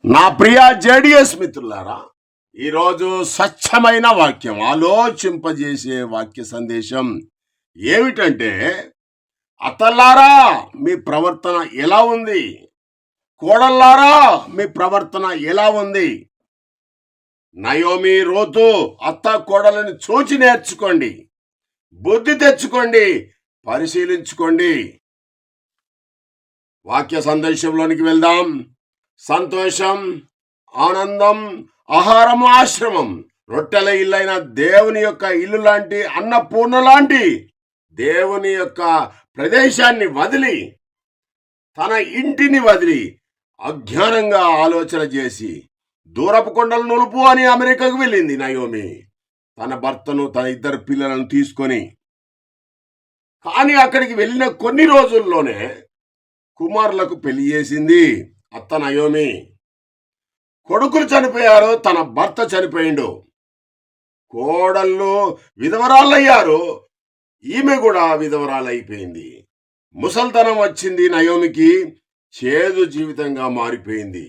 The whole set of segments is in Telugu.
నా ప్రియ జేడిఎస్ మిత్రులారా, ఈరోజు స్వచ్ఛమైన వాక్యం, ఆలోచింపజేసే వాక్య సందేశం ఏమిటంటే, అత్తలారా మీ ప్రవర్తన ఎలా ఉంది? కోడల్లారా మీ ప్రవర్తన ఎలా ఉంది? నయోమి రూతు అత్త కోడలను చూచి నేర్చుకోండి, బుద్ధి తెచ్చుకోండి, పరిశీలించుకోండి. వాక్య సందేశంలోనికి వెళ్దాం. సంతోషం, ఆనందం, ఆహారము, ఆశ్రమం, రొట్టెల ఇల్లైన దేవుని యొక్క ఇల్లు లాంటి, అన్నపూర్ణ లాంటి దేవుని యొక్క ప్రదేశాన్ని వదిలి, తన ఇంటిని వదిలి అజ్ఞానంగా ఆలోచన చేసి దూరపు కొండలు నులుపు అని అమెరికాకు వెళ్ళింది నయోమి, తన భర్తను, తన ఇద్దరు పిల్లలను తీసుకొని. కానీ అక్కడికి వెళ్ళిన కొన్ని రోజుల్లోనే కుమారులకు పెళ్లి చేసింది అత్త నయోమి. కొడుకులు చనిపోయారు, తన భర్త చనిపోయిండు. కోడళ్ళు విధవరాళ్ళయ్యారు, ఈమె కూడా విధవరాలైపోయింది. ముసల్తనం వచ్చింది నయోమికి, చేదు జీవితంగా మారిపోయింది.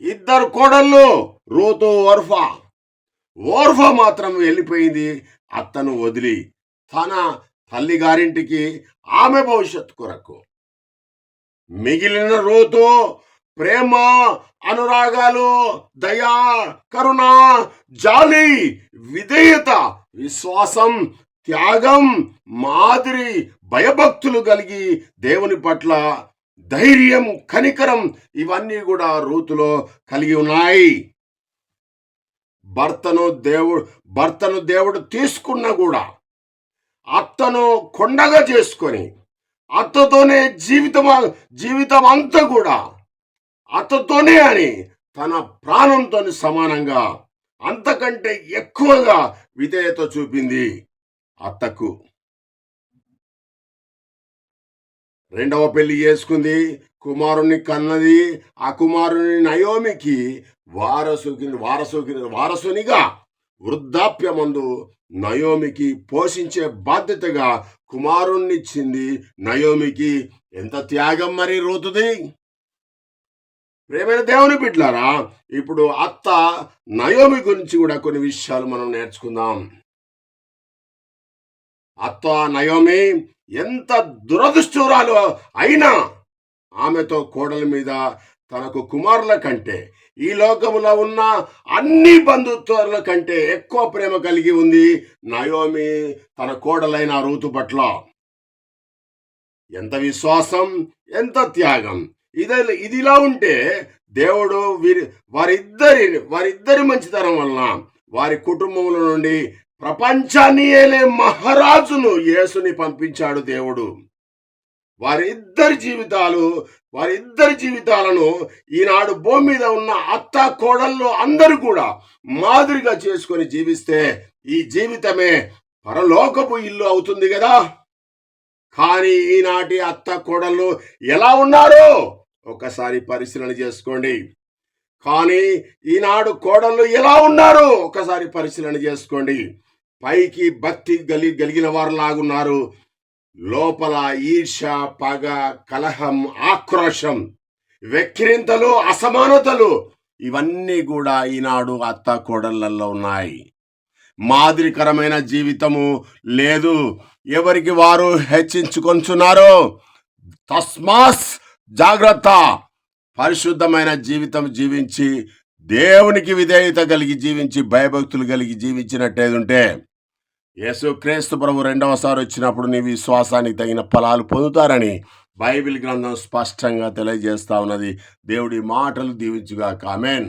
ఇద్దరు కోడళ్ళు, రూతు, ఓర్ఫా మాత్రం వెళ్ళిపోయింది అత్తను వదిలి, తన తల్లిగారింటికి, ఆమె భవిష్యత్తు కొరకు. మిగిలిన రూతు ప్రేమ, అనురాగాలు, దయా, కరుణ, జాలి, విధేయత, విశ్వాసం, త్యాగం, మాదిరి, భయభక్తులు కలిగి దేవుని పట్ల ధైర్యం, కనికరం, ఇవన్నీ కూడా రూతులో కలిగి ఉన్నాయి. భర్తను దేవుడు తీసుకున్నా కూడా అత్తను కొండగా చేసుకొని, అత్తతోనే జీవితం అంతా కూడా అత్తతోనే అని తన ప్రాణంతో సమానంగా, అంతకంటే ఎక్కువగా విధేయత చూపింది అత్తకు. రెండవ పెళ్లి చేసుకుంది, కుమారుణ్ణి కన్నది. ఆ కుమారుని నయోమికి వారసునిగా వృద్ధాప్యమందు నయోమికి పోషించే బాధ్యతగా కుమారుణ్ణిచ్చింది నయోమికి. ఎంత త్యాగం మరి రూతుది! ప్రేమైన దేవుని బిడ్డలారా, ఇప్పుడు అత్త నయోమి గురించి కూడా కొన్ని విషయాలు మనం నేర్చుకుందాం. అత్త నయోమి ఎంత దురదృష్టురాలు అయినా ఆమెతో కోడల మీద, తనకు కుమారుల కంటే, ఈ లోకములో ఉన్న అన్ని బంధుత్వాల కంటే ఎక్కువ ప్రేమ కలిగి ఉంది నయోమి తన కోడలైన రూతు పట్ల. ఎంత విశ్వాసం, ఎంత త్యాగం! ఇదిలా ఉంటే దేవుడు వారిద్దరి మంచితనం వలన వారి కుటుంబముల నుండి ప్రపంచాన్ని ఏలే మహారాజును యేసుని పంపించాడు దేవుడు. వారిద్దరి జీవితాలను ఈనాడు భూమి మీద ఉన్న అత్త కోడళ్ళు అందరూ కూడా మాదిరిగా చేసుకొని జీవిస్తే ఈ జీవితమే పరలోకపు ఇల్లు అవుతుంది కదా. కానీ ఈనాటి అత్త కోడళ్ళు ఎలా ఉన్నారో ఒకసారి పరిశీలన చేసుకోండి. పైకి భక్తి కలిగిన వారు లాగున్నారు, లోపల ఈర్ష, పగ, కలహం, ఆక్రోశం, వెక్కిరింతలు, అసమానతలు, ఇవన్నీ కూడా ఈనాడు అత్త కోడళ్ళల్లో ఉన్నాయి. మాదిరికరమైన జీవితము లేదు, ఎవరికి వారు హెచ్చించుకొంచున్నారు. తస్మాస్ జాగ్రత్త! పరిశుద్ధమైన జీవితం జీవించి, దేవునికి విధేయత కలిగి జీవించి, భయభక్తులు కలిగి జీవించినట్టేదుంటే యేసుక్రీస్తు ప్రభు రెండవసారి వచ్చినప్పుడు నీ విశ్వాసానికి తగిన ఫలాలు పొందుతారని బైబిల్ గ్రంథం స్పష్టంగా తెలియజేస్తా ఉన్నది. దేవుడి మాటలు దీవించుగాక. ఆమేన్.